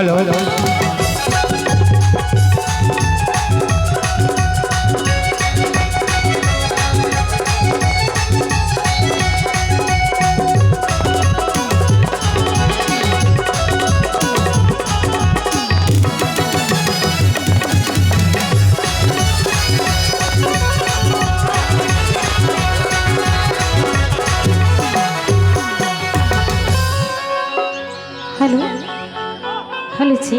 hello hello hello hello जी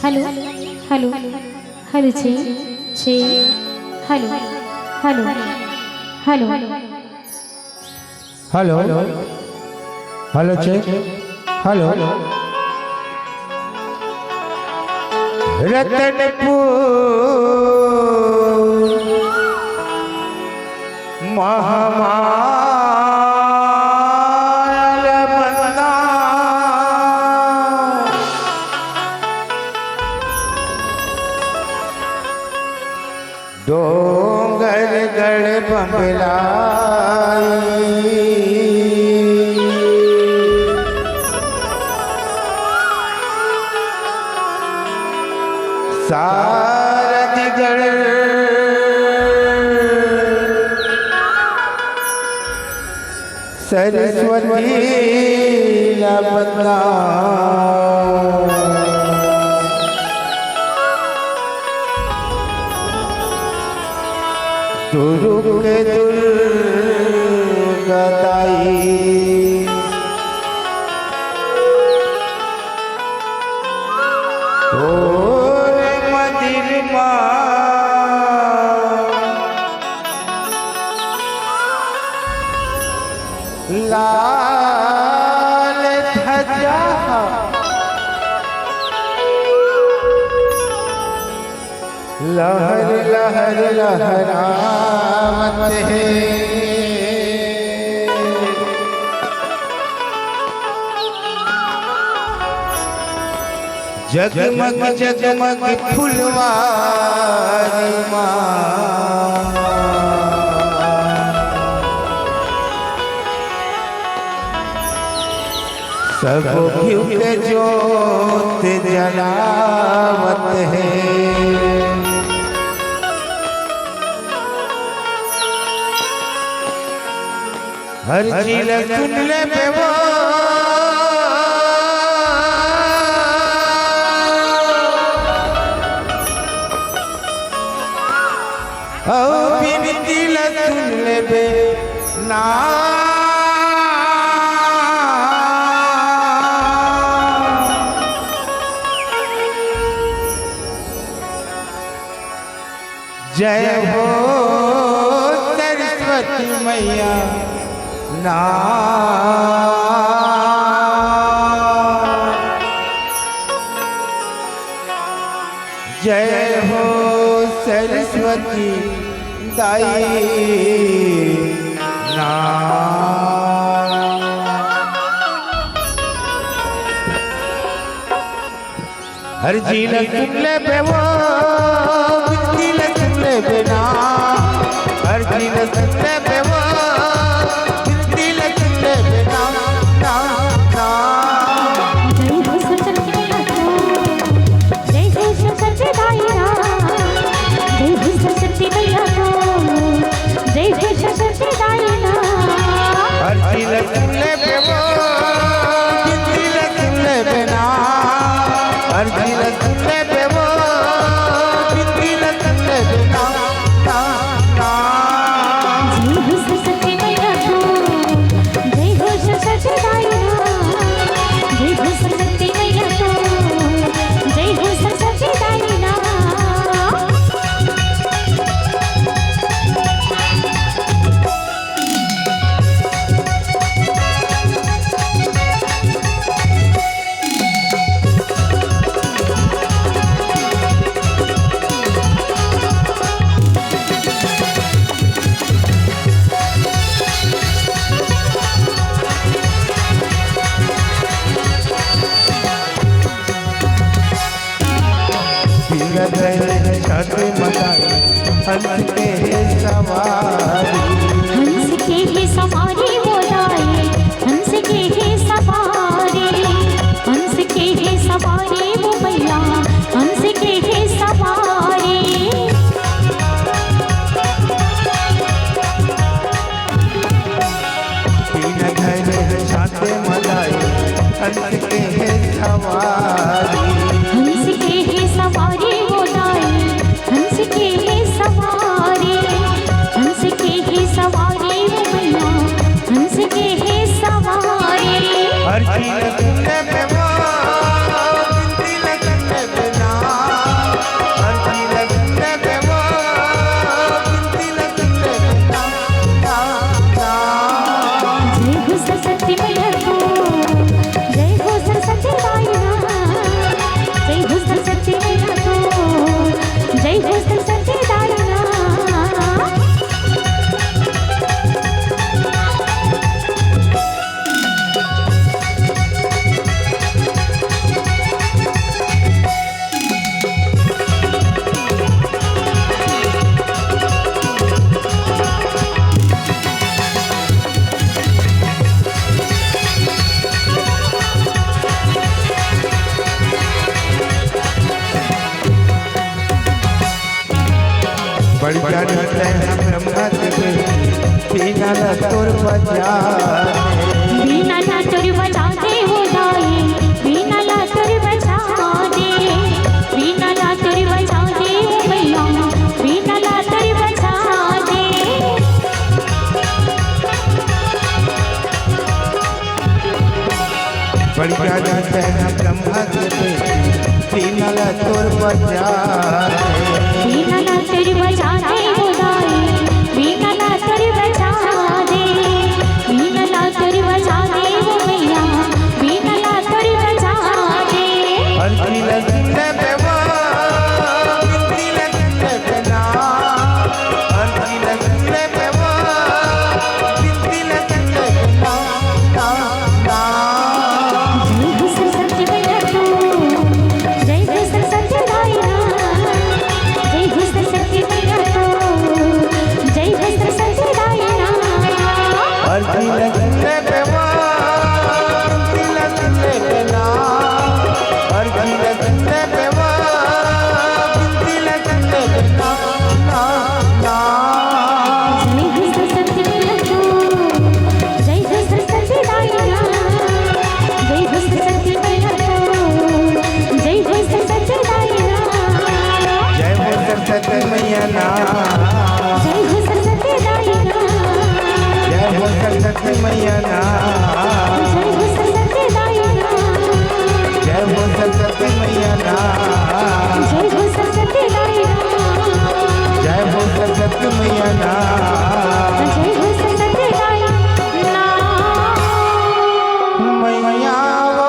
hello hello hello जी जी hello hello hello hello hello check hello Ratanpur Mahamaya बंदा डोंगर गढ़ बंगलाई सारथीगढ़ सरस्वती बंदा दुर्ग दुर्गताई और मंदिर लाल ध्वजा लहर लहर लहरावत है जगमग जगमग फुलवारी माँ सब घिउ के जोत जलावत है हर चीज सुन ले बेवो ओ बिनती ल सुन ले बे ना जय हो सरस्वती मैया ना जय हो सरस्वती दाई ना हर झील सुन ले बेवो झील सुन ले बेना हर झील सुन ले बेवो झील सुन ले बेना ना ना जय हो सरस्वती दायरा जय हो सरस्वती मैया को जय हो सरस्वती दायरा हर झील सुन ले बेवो झील सुन ले बेना हर झील सुन ले बेवो झील सुन ले बेना ना ना जय हो सरस्वती मैया को जय हो सरस्वती दायरा जय हो सरस्वती मैया को जय हो सरस्वती दायरा छत मचाई हंस के सवारी हंस के ही सवारी बोलाए हंस के ही सवारी हंस हंस के है सवारी हंस के है सवारी वो दाई हंस के है सवारी हंस के है सवारी वो मैया हंस के है सवारी हर चीज सुनने पे वो बिनती न करने पे ना हर चीज सुनने पे वो बिनती न करने पे ना ना ना जय हो सरस्वती मैया को जय हो सरस्वती माया जय हो सरस्वती मैया को जय हो सरस्वती दाया बड़ी जान ब्रह्मा देवी बिना न तोर बजा बीना ला तोर बजा दे हो दाई बीना ला तोर बजा दे बीना ला तोर बजा दे हो मैया बीना ला तोर बजा दे बड़ी जान ब्रह्मा देवी बिना न तोर बजा बीना ला तोर बजा दे हो दाई बीना ला तोर बजा दे बीना ला तोर बजा दे हो मैया बीना ला तोर बजा दे हर चीज सुनने पे वो बिनती न करने पे ना हर चीज सुनने पे वो बिनती न करने पे ना ना ना जय हो सरस्वती मैया को जय हो सरस्वती दाया जय हो सरस्वती मैया को जय हो सरस्वती दाया हर चीज सुनने पे वो बिनती न करने पे ना हर चीज सुनने पे वो बिनती न करने पे ना ना ना जय हो सरस्वती मैया को जय हो सरस्वती दाया जय हो सरस्वती मैया को जय हो सरस्वती दाया जय हो सरस्वती मैया ना जय हो सरस्वती दाया जय हो सरस्वती मैया ना जय हो सरस्वती दाया जय हो सरस्वती मैया ना जय हो सरस्वती दाया जय हो सरस्वती मैया ना जय हो सरस्वती दाया मैया वो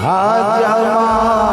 हाँ जमा